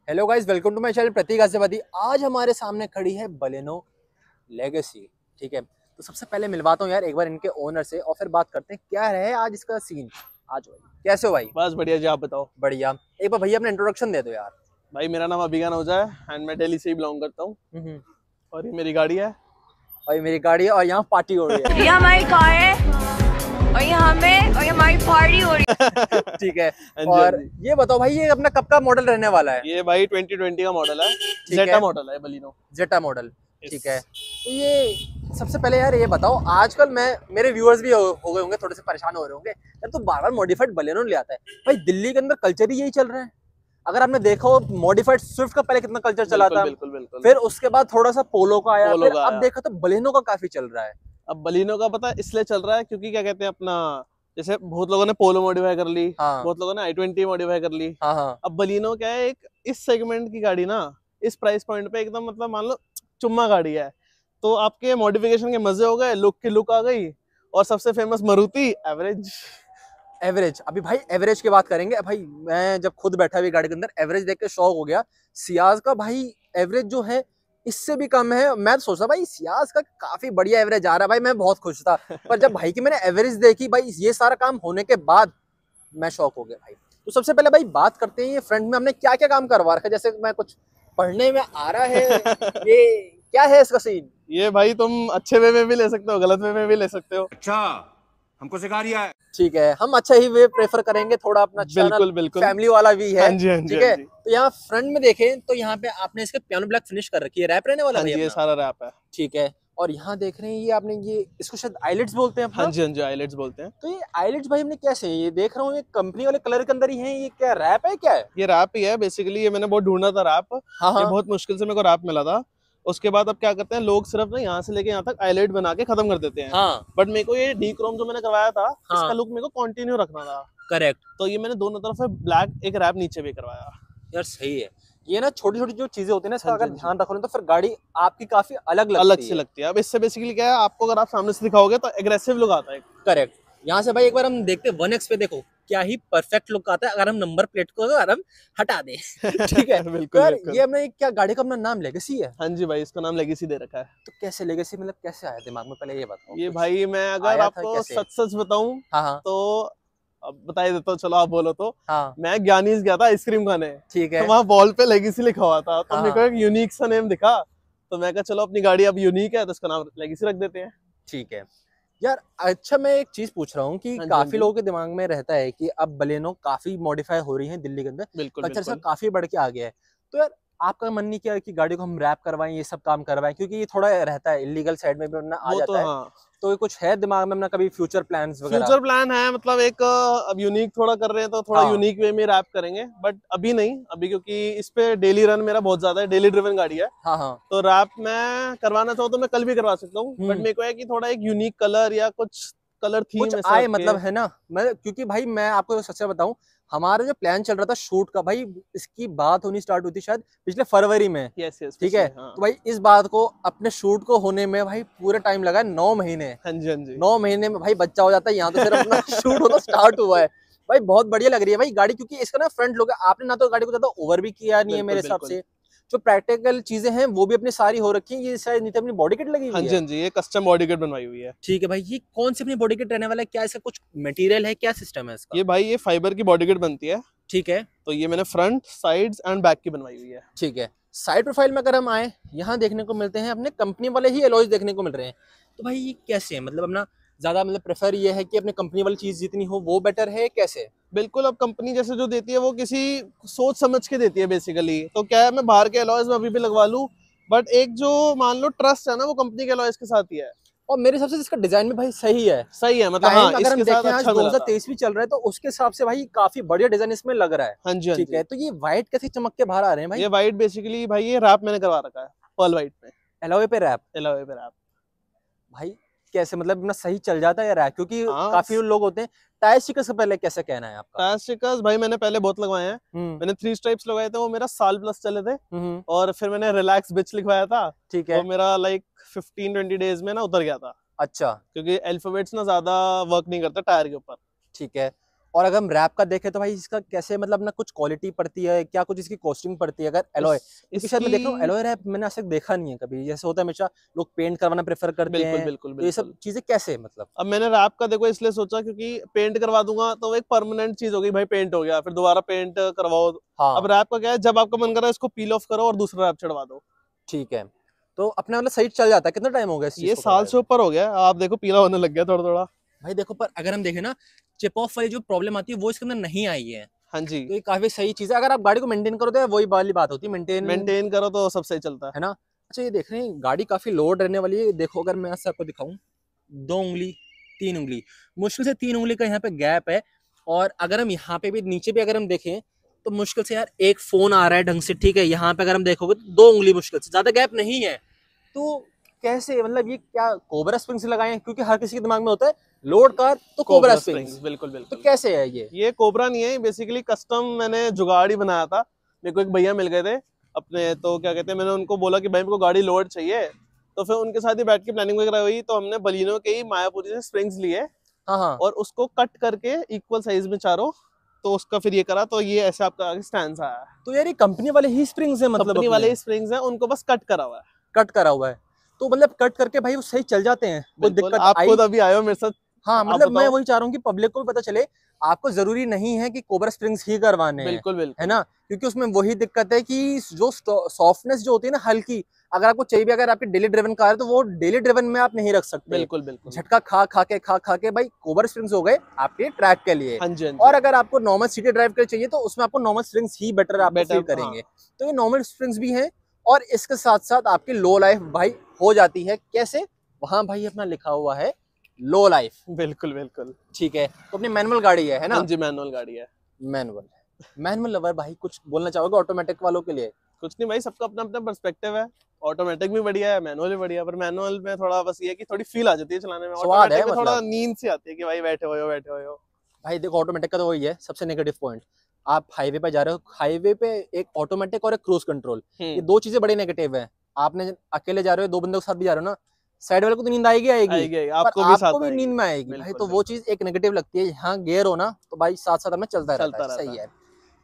Hello guys, welcome to my channel Prateek Ghaziabadi. आज हमारे सामने खड़ी है बलेनो लेगेसी। ठीक है, तो सबसे पहले मिलवाता हूँ यार एक बार इनके ओनर से और फिर बात करते हैं क्या रहे आज इसका सीन। आज भाई कैसे हो भाई? बस बढ़िया जी, आप बताओ। बढ़िया। एक बार भैया अपना इंट्रोडक्शन दे दो यार। भाई मेरा नाम अभिज्ञान ओझा है एंड मैं दिल्ली से ही बिलोंग करता हूँ। और ये मेरी गाड़ी है। भाई मेरी गाड़ी है और यहाँ पार्टी हो रही है। ये हमारी कार है और ये हमें और ये हमारी पार्टी हो रही है। ठीक है, हाँ जी, और हाँ जी। ये बताओ भाई ये अपना कब का मॉडल रहने वाला है? ये भाई 2020 का मॉडल है। है। जेटा मॉडल है, बलिनो। जेटा मॉडल। ठीक है, तो ये सबसे पहले यार ये बताओ, आजकल मेरे व्यूअर्स भी हो गए होंगे, थोड़े से परेशान हो रहे होंगे यार, तो बार बार मॉडिफाइड बलेनो ले आता है। भाई दिल्ली के अंदर कल्चर ही यही चल रहा है। अगर आपने देखा हो मॉडिफाइड स्विफ्ट का पहले कितना कल्चर चला था, बिल्कुल बिल्कुल। फिर उसके बाद थोड़ा सा पोलो का आया, फिर अब आया। देखा तो बलेनो का काफी चल रहा है। अब बलिनो का पता इसलिए चल रहा है क्योंकि क्या कहते हैं अपना, जैसे बहुत लोगों ने पोलो मॉडिफाई कर ली, हाँ बहुत लोगों ने i20 मॉडिफाई कर ली। हाँ हाँ अब बलिनो क्या है, एक इस सेगमेंट की गाड़ी ना, इस प्राइस पॉइंट पे एकदम मतलब मान लो चुम्मा गाड़ी है। तो आपके मॉडिफिकेशन के मजे हो गए, लुक की लुक आ गई, और सबसे फेमस मारुति एवरेज। एवरेज। अभी भाई एवरेज की बात करेंगे। भाई मैं जब खुद बैठा हुई गाड़ी के अंदर एवरेज देख के शौक हो गया। सियाज का भाई एवरेज जो है इससे भी कम है। मैं तो सोच रहा भाई सियाज का काफी बढ़िया एवरेज आ रहा है। भाई मैं बहुत खुश था, पर जब भाई की मैंने एवरेज देखी, भाई ये सारा काम होने के बाद मैं शौक हो गया भाई। तो सबसे पहले भाई बात करते हैं ये फ्रंट में हमने क्या क्या काम करवा रखा है। जैसे मैं कुछ पढ़ने में आ रहा है, ये क्या है इसका सीन? ये भाई तुम अच्छे वे में भी ले सकते हो, गलत वे में भी ले सकते हो। अच्छा, हमको सिखा रिया है। ठीक है, हम अच्छा ही वे प्रेफर करेंगे, थोड़ा अपना चैनल बिल्कुल बिल्कुल। फैमिली वाला भी है। हाँ जी, हाँ जी, ठीक है, हाँ जी। तो यहाँ फ्रंट में देखें तो यहाँ पे आपने इसके पियानो ब्लैक फिनिश कर रखी है, रैप रहने वाला हाँ भाई जी, ये अपना। सारा रैप है। ठीक है, और यहाँ देख रहे हैं ये आपने ये इसको शायद आईलेट्स बोलते हैं अपना। हाँ जी, हाँ जी, आइलेट्स बोलते हैं। तो ये आईलेट्स भाई हमने कैसे, ये देख रहा हूँ ये कंपनी वाले कलर के अंदर ही है, ये क्या रैप है क्या है? ये रैप ही है बेसिकली। ये मैंने बहुत ढूंढा था रैप। हाँ ये हाँ। बहुत मुश्किल से मेरे को रैप मिला था। उसके बाद अब क्या करते हैं लोग, सिर्फ ना यहाँ से लेके यहाँ तक आईलेट बना के खत्म कर देते हैं। हाँ बट मेरे को ये डी क्रोम जो मैंने करवाया था, हाँ। इसका लुक मेरे को कंटिन्यू रखना था। करेक्ट। तो ये मैंने दोनों तरफ से ब्लैक एक रैप नीचे भी करवाया। यार सही है। ये ना छोटी छोटी जो चीजें होती है ना, इसका हाँ जी, अगर हाँ जी। ध्यान रखो ना तो फिर गाड़ी आपकी काफी अलग लगती अलग है। से लगती है। अब इससे बेसिकली क्या है, आपको अगर आप सामने से दिखाओगे तो एग्रेसिव लुक आता है। करेक्ट। यहाँ से भाई एक बार हम देखते हैं 1x पे, देखो क्या ही परफेक्ट लुक आता है अगर हम नंबर प्लेट को अगर हम हटा दें। ठीक है, तो बिल्कुल यार बिल्कुल। ये हमने क्या गाड़ी का अपना नाम लेगेसी है? हाँ जी भाई, इसका नाम लेगेसी दे रखा है। तो कैसे लेगेसी, मतलब कैसे आया दिमाग में, पहले ये बताओ। ये कुछ भाई मैं अगर आया था आपको कैसे? सच सच बताऊं हाँ हाँ तो अब बता ही देता हूँ, चलो आप बोलो तो। हाँ। मैं ज्ञानीज गया था आइसक्रीम खाने। ठीक है। तो वहाँ वॉल पे लेगेसी लिखा हुआ था, तो हाँ, मेरे को हाँ। एक यूनिक सा नेम दिखा। तो मैं कहा चलो अपनी गाड़ी अब यूनिक है तो इसका नाम लेगेसी रख देते हैं। ठीक है यार। अच्छा मैं एक चीज पूछ रहा हूँ कि हाँ जी, हाँ काफी जी। लोगों के दिमाग में रहता है कि अब बलेनो काफी मॉडिफाई हो रही है दिल्ली के अंदर, बिल्कुल कल्चर से बिल्कुल। काफी बढ़ के आ गया है। तो यार आपका मन नहीं किया कि गाड़ी को हम रैप करवाएं, ये सब काम करवाएं, क्योंकि ये थोड़ा रहता है इलीगल साइड में भी अपना आ वो तो जाता है। हाँ, तो ये कुछ है दिमाग में अपना कभी फ्यूचर प्लान्स वगैरह? फ्यूचर प्लान है। मतलब एक अब यूनिक थोड़ा कर रहे हैं तो थोड़ा हाँ। यूनिक वे में रैप करेंगे, बट अभी नहीं। अभी क्योंकि इस पे डेली रन मेरा बहुत ज्यादा है, डेली ड्रिवन गाड़ी है। हाँ हाँ। तो रैप मैं करवाना चाहूँ तो मैं कल भी करवा सकता हूँ, बट मेरे को है कि थोड़ा एक यूनिक कलर या कुछ कलर थीम कुछ ऐसा आए रख के। मतलब, है ना। मैं क्योंकि भाई मैं आपको सच से बताऊं, हमारा जो प्लान चल रहा था शूट का, भाई इसकी बात होनी स्टार्ट हुई थी शायद पिछले फरवरी में। यस यस, ठीक है, हाँ। तो भाई इस बात को अपने शूट को होने में भाई पूरे टाइम लगा 9 महीने। हाँ जी, हाँ जी। 9 महीने में भाई बच्चा हो जाता है, यहाँ तो सिर्फ अपना शूट होना स्टार्ट हुआ है। भाई बहुत बढ़िया लग रही है भाई गाड़ी, क्योंकि इसका ना फ्रंट लुक है। आपने ना तो गाड़ी को ज्यादा ओवर भी किया नहीं है बिल्कुल मेरे हिसाब बिल्कुल। से। जो प्रैक्टिकल चीजें हैं वो भी अपनी सारी हो रखी है। ये शायद नीचे अपनी बॉडी किट लगी हाँ हुई जी, है। हाँ जी, ये कस्टम बॉडी किट बनवाई हुई है। ठीक है भाई, ये कौन सी अपनी बॉडी किट रहने वाला है? क्या इसका कुछ मटेरियल है, क्या सिस्टम है इसका? ये भाई ये फाइबर की बॉडी किट बनती है। ठीक है। तो ये मैंने फ्रंट, साइड्स एंड बैक की बनवाई हुई है। ठीक है, साइड प्रोफाइल में अगर हम आए, यहाँ देखने को मिलते हैं अपने कंपनी वाले ही एलॉयज देखने को मिल रहे हैं। तो भाई ये कैसे है, मतलब अपना ज्यादा मतलब प्रेफर ये है कि अपने कंपनी वाली चीज जितनी हो वो बेटर है, कैसे? बिल्कुल। अब कंपनी जैसे जो देती है वो किसी सोच समझ के देती है बेसिकली। तो क्या है, मैं बाहर के एलॉयज में अभी भी लगवा लूं, बट एक जो मान लो ट्रस्ट है ना, वो कंपनी के एलॉयज के साथ ही है। और मेरे हिसाब से इसका डिजाइन भी भाई सही है। सही है, मतलब टाइम हाँ, अगर हम इसके साथ देखें आज अच्छा मिला था। 2023 भी चल रहा है, तो उसके हिसाब से भाई काफी बढ़िया डिजाइन इसमें लग रहा है। हाँ जी, हाँ ठीक जी। है, तो ये व्हाइट कैसे चमक के बाहर आ रहे हैं भाई? ये वाइट बेसिकली भाई ये रैप मैंने करवा रखा है, पर्ल वाइट पे, एलॉय पे रैप। एलॉय पे रैप। भाई कैसे, मतलब अपना सही चल जाता है रैप? क्योंकि हाँ। काफी लोग होते हैं। टायर स्टिकर से पहले कैसे कहना है आपका? टायर स्टिकर्स भाई मैंने पहले बहुत लगवाए हैं। मैंने 3 स्ट्राइप्स लगाए थे, वो मेरा साल प्लस चले थे। और फिर मैंने रिलैक्स बिच लिखवाया था। ठीक है। वो मेरा लाइक 15-20 डेज में ना उतर गया था, अच्छा। क्योंकि अल्फाबेट्स ना ज्यादा वर्क नहीं करता टायर के ऊपर। ठीक है, और अगर हम रैप का देखें तो भाई इसका कैसे मतलब ना कुछ क्वालिटी पड़ती है, क्या कुछ इसकी कॉस्टिंग पड़ती है अगर एलॉय, इसके साथ मैं देख रहा हूँ एलॉय रैप मैंने आज तक देखा नहीं है कभी। जैसे होता है हमेशा लोग पेंट करवाना प्रेफर करते बिल्कुल हैं, बिल्कुल तो ये सब बिल्कुल। चीजें कैसे मतलब? अब मैंने रैप का देखो इसलिए सोचा क्योंकि पेंट करवा दूंगा तो वो एक परमानेंट चीज होगी, भाई पेंट हो गया फिर दोबारा पेंट करवाओ। अब हाँ रैप का क्या है, जब आपका मन कर रहा है इसको पील ऑफ करो और दूसरा रैप चढ़वा दो। ठीक है, तो अपना मतलब सही चल जाता है। कितना टाइम हो गया इस चीज ये को साल करवाए से हुए? ऊपर हो गया, आप देखो पीला होने लग गया थोड़ा थोड़ा। भाई देखो, पर अगर हम देखें ना चिप ऑफ वाली जो प्रॉब्लम आती है वो इसके अंदर नहीं आई है, हाँ जी, तो ये काफी सही चीज है। अगर आप गाड़ी को मेंटेन करो तो वही वाली बात होती है, मेंटेन मेंटेन करो तो सब सही चलता है। है ना। अच्छा ये देख रहे हैं गाड़ी काफी लोड रहने वाली है। देखो अगर मैं ऐसे आपको दिखाऊं, 2 उंगली 3 उंगली, मुश्किल से 3 उंगली का यहाँ पे गैप है। और अगर हम यहाँ पे भी नीचे भी अगर हम देखें तो मुश्किल से यार एक फोन आ रहा है ढंग से, ठीक है। यहाँ पे अगर हम देखोगे तो 2 उंगली मुश्किल से, ज्यादा गैप नहीं है। तो कैसे मतलब ये क्या कोबरा स्प्रिंग्स लगाए हैं? क्योंकि हर किसी के दिमाग में होता है लोड कार तो कोबरा स्प्रिंग्स, बिल्कुल तो बिल्कुल। कैसे है ये? ये कोबरा नहीं है, बेसिकली कस्टम मैंने जुगाड़ ही बनाया था। मेरे को एक भैया मिल गए थे अपने, तो क्या कहते हैं, मैंने उनको बोला कि भाई मेरे को गाड़ी लोड चाहिए, तो फिर उनके साथ ही बैठ के प्लानिंग वगैरह हुई। तो हमने बलिनो के ही मायापुरी से स्प्रिंग्स लिए हाँ हाँ, और उसको कट करके इक्वल साइज में चारों, तो उसका फिर ये करा, तो ये ऐसे आपका आगे स्टैंड आया है। तो यार ये कंपनी वाले ही स्प्रिंग्स है मतलब? कंपनी वाले स्प्रिंग्स हैं, उनको बस कट करा हुआ है। कट करा हुआ है, तो मतलब कट करके भाई वो सही चल जाते हैं, कोई बिल्कुल, दिक्कत आप आई? खुद अभी आए हो मेरे साथ। हाँ आप मतलब मैं बताओ। वही चाह रहा हूँ कि पब्लिक को भी पता चले, आपको जरूरी नहीं है कि कोबरा स्प्रिंग्स ही करवाने हैं, बिल्कुल बिल्कुल है ना। क्योंकि उसमें वही दिक्कत है कि जो सॉफ्टनेस जो होती है ना हल्की, अगर आपको चाहिए भी, अगर आपकी डेली ड्रिवन कार है तो वो डेली ड्रिवन में आप नहीं रख सकते। बिल्कुल बिल्कुल। झटका खा के भाई कोबरा स्प्रिंग्स हो गए आपके ट्रैक के लिए। हाँ जी हाँ और जी, अगर आपको नॉर्मल सिटी ड्राइव के लिए चाहिए तो उसमें आपको नॉर्मल स्प्रिंग्स ही बेटर आपको बेटर फील हाँ। करेंगे। तो ये नॉर्मल स्प्रिंग्स भी हैं, और इसके साथ साथ आपकी लो लाइफ भाई हो जाती है। कैसे? वहां भाई अपना लिखा हुआ है लो लाइफ, बिल्कुल बिल्कुल। ठीक है। तो अपनी मैनुअल गाड़ी है ना? हाँ जी, मैनुअल गाड़ी है। मैनुअल लवर भाई कुछ बोलना चाहोगे ऑटोमेटिक वालों के लिए? कुछ नहीं भाई, सबका अपना अपना पर्सपेक्टिव है। ऑटोमेटिक भी बढ़िया है, मैनुअल भी बढ़िया है, पर मैनुअल में थोड़ा बस ये है कि थोड़ी फील आ जाती है चलाने में। स्वाद है ऑटोमेटिक में थोड़ा मतलब। नींद सी आती है कि भाई बैठे हुए हो। भाई देखो ऑटोमेटिक का तो वही है सबसे नेगेटिव पॉइंट। आप हाईवे पे जा रहे हो, हाईवे पे एक ऑटोमेटिक और एक क्रूज कंट्रोल, ये दो चीजें बड़ी नेगेटिव है। आपने अकेले जा रहे हो, 2 बंदों के साथ भी जा रहे हो ना, साइड वाले को तो नींद आएगी आएगी, पर आपको भी साथ आपको भी आएगी। नींद में आएगी भाई। बिल्कुल तो वो बिल्कुल। चीज एक नेगेटिव लगती है। यहाँ गियर हो ना तो भाई साथ साथ हमें चलता रहता है, सही रहता है।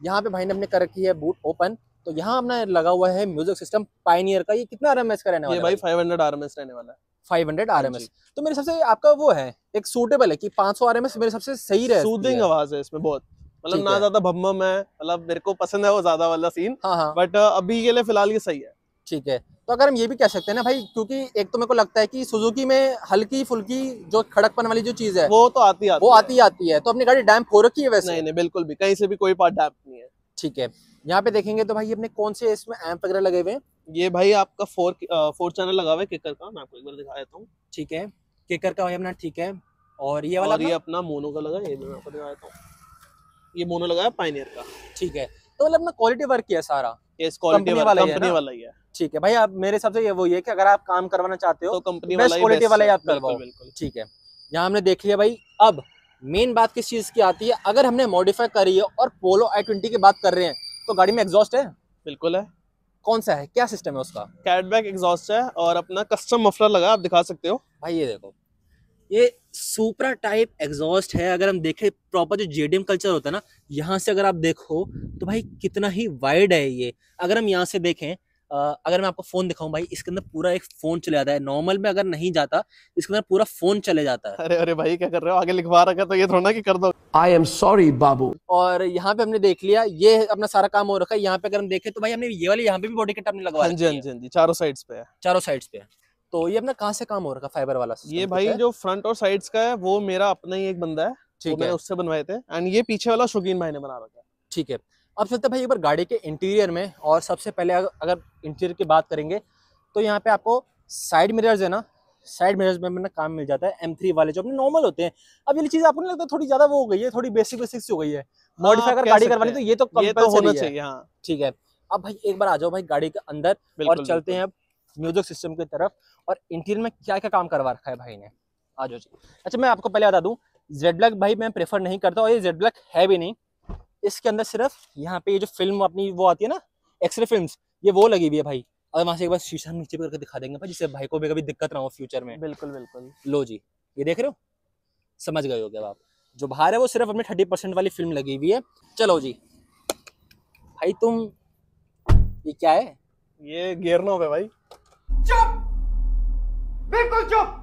यहाँ पे भाई ने अपने कर रखी है बूट ओपन, तो यहाँ अपना लगा हुआ है म्यूजिक सिस्टम पायनियर का। ये कितना आरएमएस का रहने ये वाला है? भाई 500 आरएमएस रहने वाला है। 500 हाँ आरएमएस। जी। तो मेरे हिसाब से आपका वो है एक सूटेबल है कि 500 आरएमएस मेरे हिसाब से सही रहती सूदिंग है। आवाज है इसमें बहुत, मतलब ठीक ना है। ज्यादा भम्मम है, मतलब मेरे को पसंद है वो ज्यादा वाला सीन। हाँ हाँ बट अभी के लिए फिलहाल ये सही है। ठीक है। तो अगर हम ये भी कह सकते हैं ना भाई, क्योंकि एक तो मेरे को लगता है कि सुजुकी में हल्की फुल्की जो खड़कपन वाली जो चीज है वो तो आती वो आती आती है। तो अपनी गाड़ी डैम्प हो रखी है है। वैसे? नहीं नहीं, बिल्कुल भी कहीं से भी कोई पार्ट डैम्प नहीं है। ठीक है। यहाँ पे देखेंगे तो भाई अपने कौन से इसमें एम्प वगैरह लगे हुए हैं? ये भाई आपका 4 चैनल लगा हुआ है किकर का, मैं आपको एक बार दिखा देता हूँ। ठीक है, किकर का भाई अपना, ठीक है। और ये वाला और ये अपना? अपना मोनो का लगा है, ये भी मैं आपको दिखा देता हूँ। ये मोनो लगा है पायनियर का। ठीक है। तो मतलब अपना क्वालिटी वर्क किया सारा, ये इस क्वालिटी कंपनी वाला वाला ही है कंपनी ना? वाला ही है। ठीक है भाई। आप मेरे हिसाब से ये वो ये कि अगर आप काम करवाना चाहते हो तो कंपनी बेस्ट वाला ही क्वालिटी बेस्ट वाला ही है। आप करवाओ। बिल्कुल बिल्कुल। ठीक है। यहाँ हमने देख लिया भाई। अब मेन बात किस चीज की आती है, अगर हमने मॉडिफाई करी है और पोलो i20 की बात कर रहे हैं तो गाड़ी में एग्जॉस्ट है? बिल्कुल है। कौन सा है, क्या सिस्टम है उसका? कैटबैक एग्जॉस्ट है और अपना कस्टम मफलर लगा, आप दिखा सकते हो। भाई ये देखो, ये सुपरा टाइप एग्जॉस्ट है। अगर हम देखें प्रॉपर जो जेडीएम कल्चर होता है ना, यहाँ से अगर आप देखो तो भाई कितना ही वाइड है ये। अगर हम यहाँ से देखें, अगर मैं आपको फोन दिखाऊं भाई, इसके अंदर पूरा एक फोन चले जाता है। नॉर्मल में अगर नहीं जाता, इसके अंदर पूरा फोन चले जाता है। अरे अरे भाई क्या कर रहे हो, आगे लिखवा रखा तो ये थोड़ा ना कि कर दो। I am sorry, बाबू। और यहाँ पे हमने देख लिया, ये अपना सारा काम हो रखा है। यहाँ पे अगर हम देखें तो भाई हमने ये वाली यहाँ पे भी बॉडी किट हमने लगवा हाँ जी हाँ रखी जी है, हाँ जी, चारों साइड्स पे है। चारों साइड्स पे। तो ये अपना कहाँ से काम हो रखा है, फाइबर वाला system ये कुछ भाई है? जो फ्रंट और साइड्स का है वो मेरा अपना ही एक बंदा है, वो ठीक मैंने है, उससे बनवाए थे। एंड ये पीछे वाला शौकीन भाई ने बना रखा है। ठीक है। अब चलते हैं भाई एक बार गाड़ी के इंटीरियर में। और सबसे पहले अगर इंटीरियर की बात करेंगे तो यहाँ पे आपको साइड मिरर्स है ना, साइड मिरर्स में अपना काम मिल जाता है M3 वाले जो अपने नॉर्मल होते हैं। अब ये चीज आपको नहीं लगता थोड़ी ज्यादा वो हो गई है, थोड़ी बेसिक सी हो गई है? मॉडिफाई अगर कह गाड़ी सकते करवानी हैं। तो ये तो ये तो होना कंपलसरी है। चाहिए, हाँ। ठीक है। अब भाई एक बार आ जाओ भाई गाड़ी के अंदर और बिल्कुल चलते बिल्कुल। हैं अब म्यूजिक सिस्टम की तरफ। और इंटीरियर में क्या क्या काम करवा रखा है भाई ने, आ जाओ जी। अच्छा मैं आपको पहले बता दूं, जेड ब्लैक भाई मैं प्रेफर नहीं करता, और ये जेड ब्लैक है भी नहीं। इसके अंदर सिर्फ यहाँ पे ये जो फिल्म अपनी वो आती है ना, एक्सरे फिल्म्स, ये वो लगी हुई है भाई। अगर वहां से एक बार शीशा हम नीचे करके दिखा देंगे भाई, जिससे भाई को भी कभी दिक्कत ना हो फ्यूचर में। बिल्कुल बिल्कुल। लो जी, ये देख रहे हो, समझ गए हो क्या आप? जो बाहर है वो सिर्फ अपनी 30% वाली फिल्म लगी हुई है। चलो जी भाई तुम, ये क्या है? ये गियर नॉब है भाई। चुप, बिल्कुल चुप।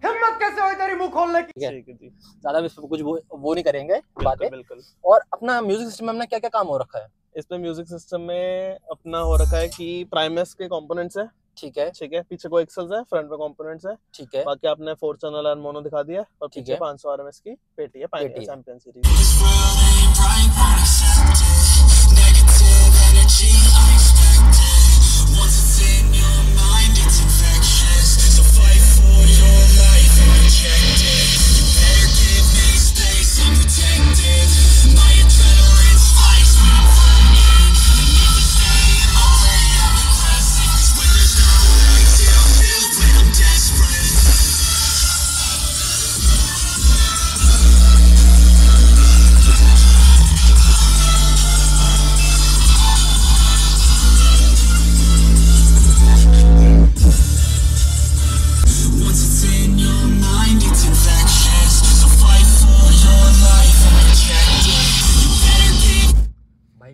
हिम्मत कैसे हुई तेरी मुंह खोलने की? ठीक है जी, ज्यादा इस पे कुछ वो नहीं करेंगे बातें। बिल्कुल। और अपना म्यूजिक सिस्टम में अपना क्या क्या काम हो रखा है? इसमें म्यूजिक सिस्टम में अपना हो रखा है कि प्राइमस के कंपोनेंट्स है, ठीक है, ठीक है, पीछे को एक्सेल्स है, फ्रंट में कंपोनेंट्स है, ठीक है, बाकी आपने 4 चैनल और मोनो दिखा दिया, और ठीक पीछे है। 500 आरएमएस की पेटी है, पेटी है। Champion series.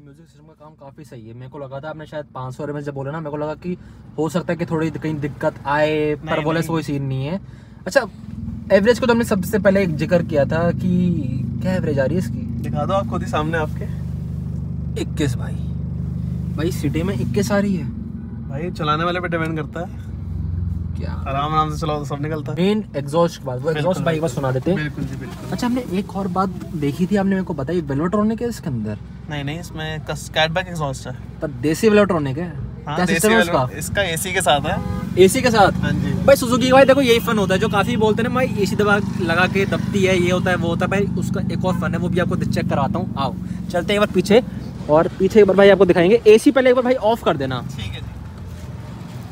म्यूजिक सिस्टम का काम काफी सही है। मेरे को लगा था आपने शायद 500 आरएमएस जब बोला ना, मेरे को लगा कि हो सकता है कि थोड़ी कहीं दिक्कत आए, पर बोले कोई सीन नहीं है। अच्छा, एवरेज को तो हमने सबसे पहले एक जिक्र किया था कि क्या एवरेज आ रही है इसकी? दिखा दो आप खुद ही सामने आपके। 21 भाई सिटी में 21 आ रही है भाई चलाने वाले पे डिपेंड करता है, क्या? आराम से चलाओ तो सब निकलता है। मेन एग्जॉस्ट के बाद वो एग्जॉस्ट बाइक बस सुना देते हैं। बिल्कुल जी बिल्कुल। अच्छा, हमने एक और बात देखी थी, आपने मेरे को बताई, वेलोट्रॉनिक है इसके अंदर? नहीं, इसमें कैटबैक एग्जॉस्ट है। पर देसी वेलोट्रॉनिक है? हाँ, क्या सिस्टम है उसका? इसका एसी के साथ है। एसी के साथ? हाँ जी भाई सुजुकी भाई देखो यही फन होता है, जो काफी बोलते हैं ना भाई एसी दबा लगा के दबती है, ये होता है वो होता है, भाई उसका एक और फन है, वो भी आपको चेक कराता हूँ। आओ चलते हैं एक बार पीछे, और पीछे एक बार भाई आपको दिखाएंगे। एसी पहले एक बार भाई ऑफ कर देना। ठीक है जी।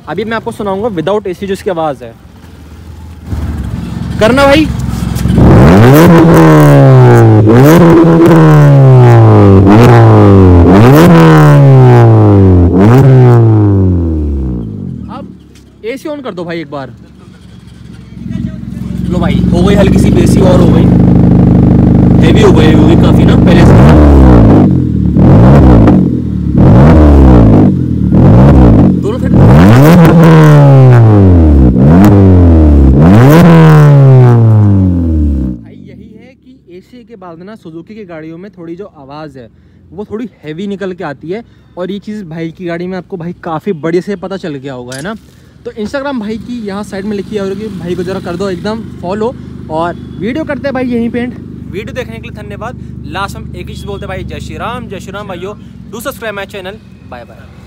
अभी मैं आपको सुनाऊंगा विदाउट एसी जो इसकी आवाज है, करना भाई। अब एसी ऑन कर दो भाई एक बार। लो भाई हो गई हल्की सी एसी और हो गई, हेवी हो गई काफी ना पहले से। दोनों साइड भाई यही है कि एसी के बाद ना सुजुकी की गाड़ियों में थोड़ी जो आवाज़ है वो थोड़ी हैवी निकल के आती है, और ये चीज़ भाई की गाड़ी में आपको भाई काफ़ी बड़े से पता चल गया होगा, है ना? तो इंस्टाग्राम भाई की यहाँ साइड में लिखी है, और भाई को जरा कर दो एकदम फॉलो, और वीडियो करते हैं भाई यहीं पे एंड। वीडियो देखने के लिए धन्यवाद। लास्ट हम एक ही चीज़ बोलते हैं भाई, जय श्री राम भाइयों। Do subscribe my channel. Bye bye.